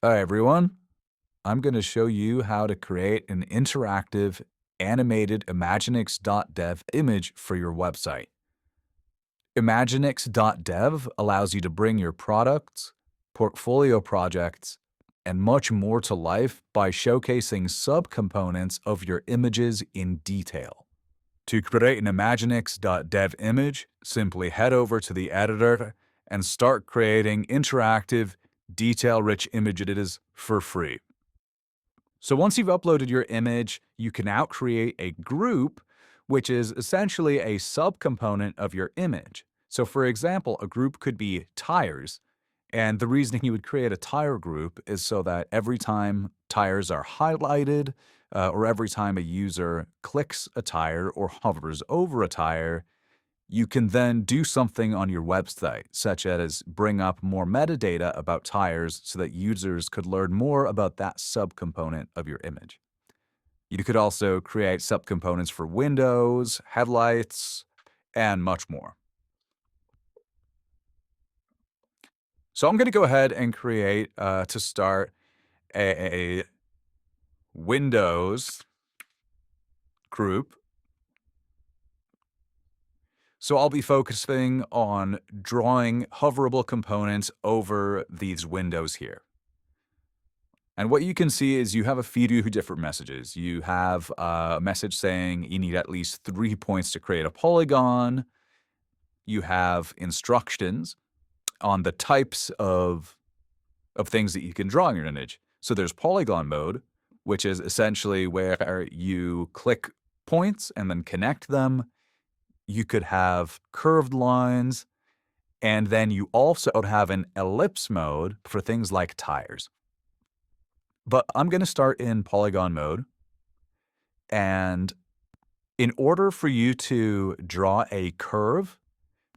Hi everyone, I'm going to show you how to create an interactive animated Imagenix.Dev image for your website. Imagenix.Dev allows you to bring your products, portfolio projects, and much more to life by showcasing subcomponents of your images in detail. To create an Imagenix.Dev image, simply head over to the editor and start creating interactive, detail-rich images for free. So once you've uploaded your image, you can now create a group, which is essentially a subcomponent of your image. So for example, a group could be tires. And the reason you would create a tire group is so that every time tires are highlighted, or every time a user clicks a tire or hovers over a tire, you can then do something on your website, such as bring up more metadata about tires so that users could learn more about that subcomponent of your image. You could also create subcomponents for windows, headlights, and much more. So I'm going to go ahead and create, to start, a Windows group. So I'll be focusing on drawing hoverable components over these windows here. And what you can see is you have a few different messages. You have a message saying you need at least 3 points to create a polygon. You have instructions on the types of things that you can draw in your image. So there's polygon mode, which is essentially where you click points and then connect them. You could have curved lines, and then you also have an ellipse mode for things like tires. But I'm going to start in polygon mode. And in order for you to draw a curve,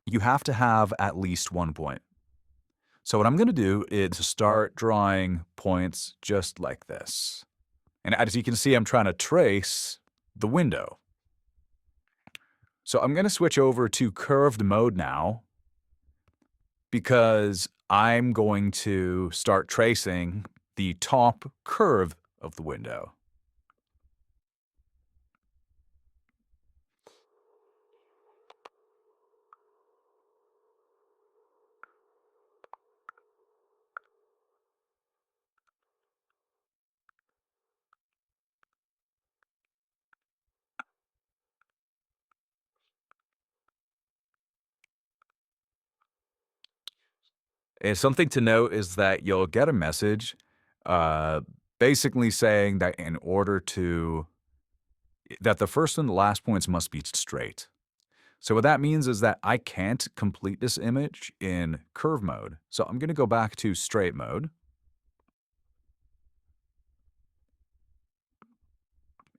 you have to have at least 1 point. So what I'm going to do is start drawing points just like this. And as you can see, I'm trying to trace the window. So I'm going to switch over to curved mode now because I'm going to start tracing the top curve of the window. And something to note is that you'll get a message uh, basically saying that in order to that the first and the last points must be straight. So what that means is that I can't complete this image in curve mode. So I'm going to go back to straight mode.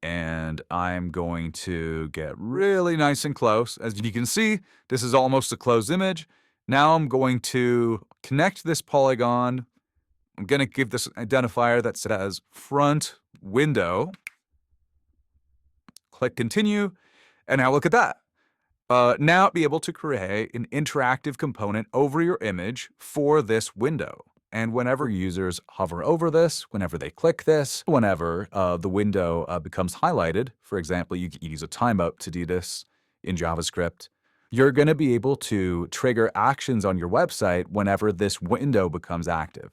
And I'm going to get really nice and close. As you can see, this is almost a closed image. Now I'm going to connect this polygon. I'm going to give this identifier that says front window. Click continue. And now look at that. Now be able to create an interactive component over your image for this window. And whenever users hover over this, whenever they click this, whenever the window becomes highlighted, for example, you can use a timeout to do this in JavaScript, you're going to be able to trigger actions on your website whenever this window becomes active.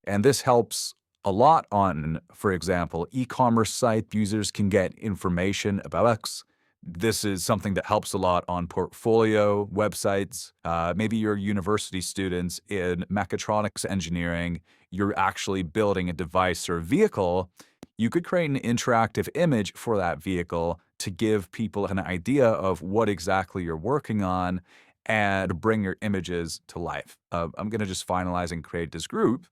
And this helps a lot on, for example, e-commerce site. Users can get information about X. This is something that helps a lot on portfolio websites. Maybe you're university students in mechatronics engineering. You're actually building a device or vehicle. You could create an interactive image for that vehicle to give people an idea of what exactly you're working on and bring your images to life. I'm going to just finalize and create this group.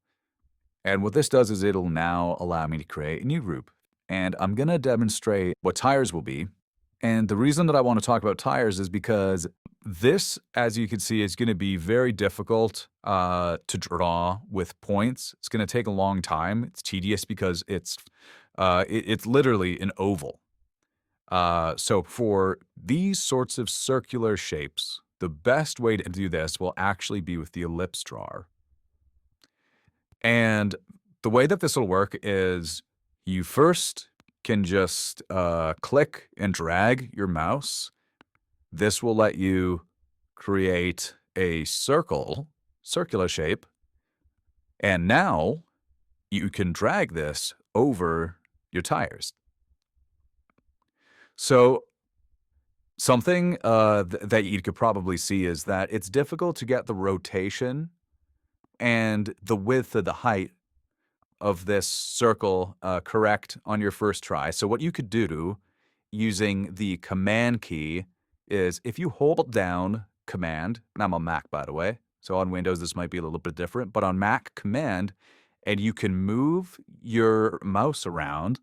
And what this does is it'll now allow me to create a new group. And I'm going to demonstrate what tires will be. And the reason that I want to talk about tires is because this, as you can see, is going to be very difficult to draw with points. It's going to take a long time. It's tedious because it's literally an oval. So for these sorts of circular shapes, the best way to do this will actually be with the ellipse drawer. And The way that this will work is you first can just click and drag your mouse. This will let you create a circular shape. And now you can drag this over your tires. So something that you could probably see is that it's difficult to get the rotation and the width of the height of this circle correct on your first try. So what you could do using the command key is if you hold down command, and I'm on Mac by the way, so on Windows this might be a little bit different, but on Mac command, and you can move your mouse around.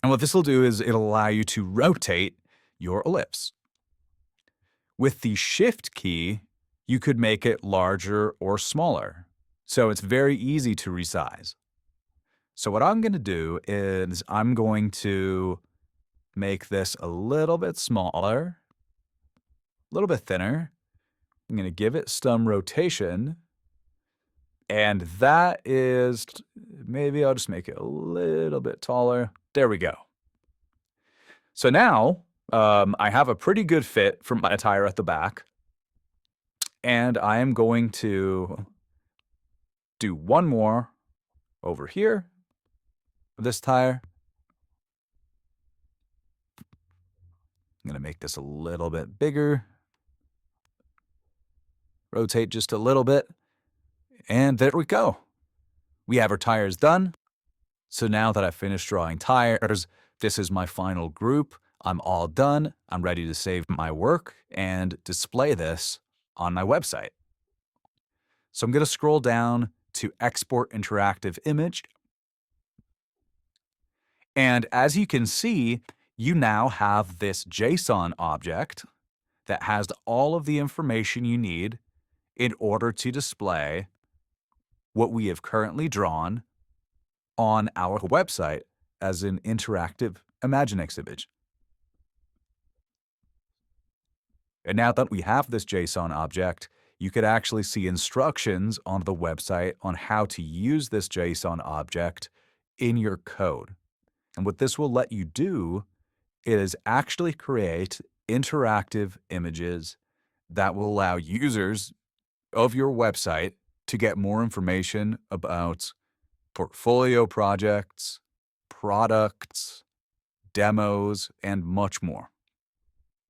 And what this will do is it'll allow you to rotate your ellipse. With the shift key, you could make it larger or smaller. So it's very easy to resize. So what I'm going to do is I'm going to make this a little bit smaller, a little bit thinner. I'm going to give it some rotation. And that is, maybe I'll just make it a little bit taller. There we go. So now I have a pretty good fit for my tire at the back. And I am going to do one more over here with this tire. I'm going to make this a little bit bigger. Rotate just a little bit. And there we go. We have our tires done. So now that I've finished drawing tires, this is my final group. I'm all done. I'm ready to save my work and display this on my website. So I'm going to scroll down to Export Interactive Image. And as you can see, you now have this JSON object that has all of the information you need in order to display what we have currently drawn on our website as an interactive Imagenix image. And now that we have this JSON object, you could actually see instructions on the website on how to use this JSON object in your code. And what this will let you do is actually create interactive images that will allow users of your website to get more information about portfolio projects, products, demos, and much more.